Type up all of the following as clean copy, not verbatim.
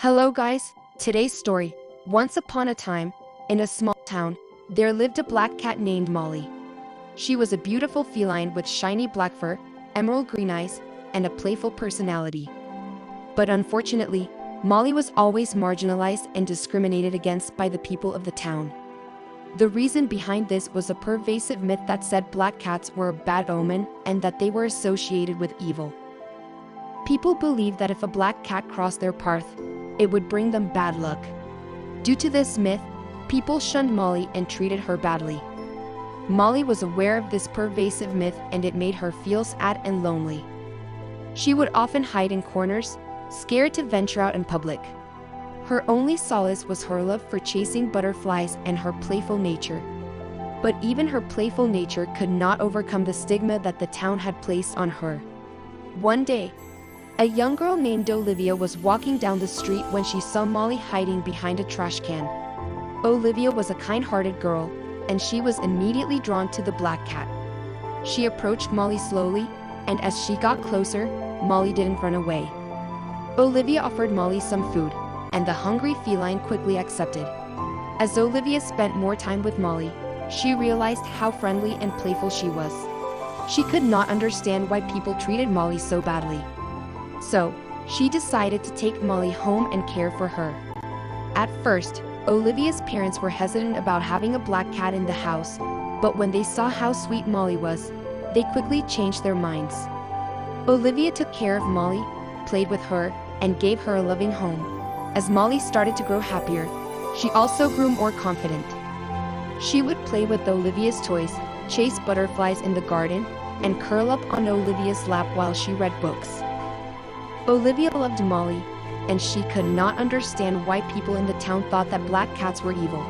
Hello guys, today's story. Once upon a time, in a small town, there lived a black cat named Molly. She was a beautiful feline with shiny black fur, emerald green eyes, and a playful personality. But unfortunately, Molly was always marginalized and discriminated against by the people of the town. The reason behind this was a pervasive myth that said black cats were a bad omen and that they were associated with evil. People believed that if a black cat crossed their path, it would bring them bad luck. Due to this myth, people shunned Molly and treated her badly. Molly was aware of this pervasive myth and it made her feel sad and lonely. She would often hide in corners, scared to venture out in public. Her only solace was her love for chasing butterflies and her playful nature. But even her playful nature could not overcome the stigma that the town had placed on her. One day, a young girl named Olivia was walking down the street when she saw Molly hiding behind a trash can. Olivia was a kind-hearted girl, and she was immediately drawn to the black cat. She approached Molly slowly, and as she got closer, Molly didn't run away. Olivia offered Molly some food, and the hungry feline quickly accepted. As Olivia spent more time with Molly, she realized how friendly and playful she was. She could not understand why people treated Molly so badly. So, she decided to take Molly home and care for her. At first, Olivia's parents were hesitant about having a black cat in the house, but when they saw how sweet Molly was, they quickly changed their minds. Olivia took care of Molly, played with her, and gave her a loving home. As Molly started to grow happier, she also grew more confident. She would play with Olivia's toys, chase butterflies in the garden, and curl up on Olivia's lap while she read books. Olivia loved Molly, and she could not understand why people in the town thought that black cats were evil.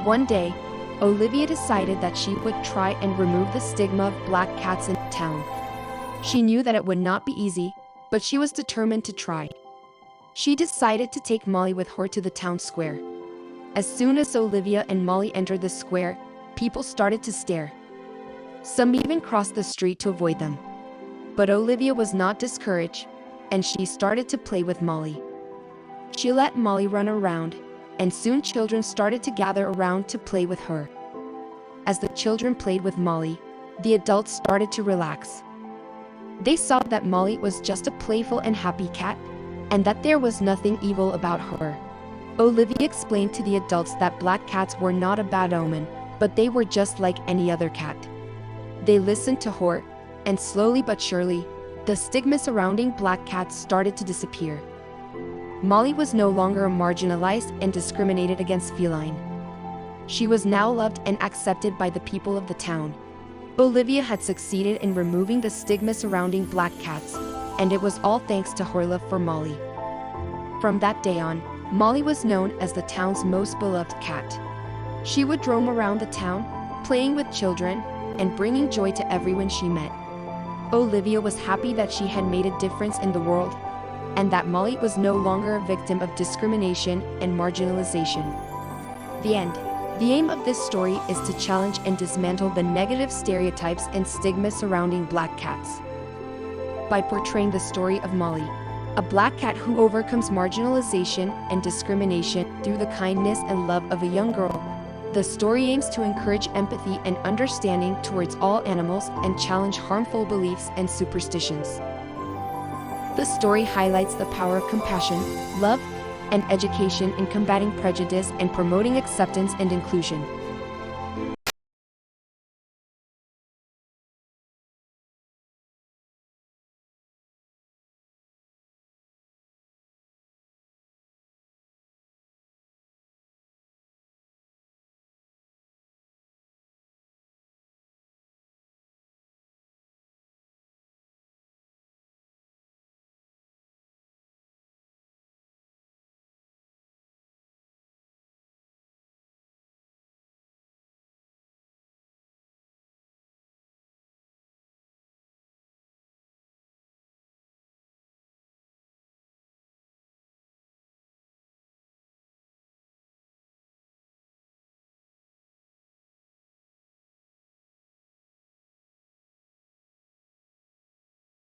One day, Olivia decided that she would try and remove the stigma of black cats in town. She knew that it would not be easy, but she was determined to try. She decided to take Molly with her to the town square. As soon as Olivia and Molly entered the square, people started to stare. Some even crossed the street to avoid them. But Olivia was not discouraged, and she started to play with Molly. She let Molly run around, and soon children started to gather around to play with her. As the children played with Molly, the adults started to relax. They saw that Molly was just a playful and happy cat, and that there was nothing evil about her. Olivia explained to the adults that black cats were not a bad omen, but they were just like any other cat. They listened to her, and slowly but surely, the stigma surrounding black cats started to disappear. Molly was no longer marginalized and discriminated against feline. She was now loved and accepted by the people of the town. Olivia had succeeded in removing the stigma surrounding black cats, and it was all thanks to her love for Molly. From that day on, Molly was known as the town's most beloved cat. She would roam around the town, playing with children, and bringing joy to everyone she met. Olivia was happy that she had made a difference in the world, and that Molly was no longer a victim of discrimination and marginalization. The end. The aim of this story is to challenge and dismantle the negative stereotypes and stigma surrounding black cats. By portraying the story of Molly, a black cat who overcomes marginalization and discrimination through the kindness and love of a young girl, the story aims to encourage empathy and understanding towards all animals and challenge harmful beliefs and superstitions. The story highlights the power of compassion, love, and education in combating prejudice and promoting acceptance and inclusion.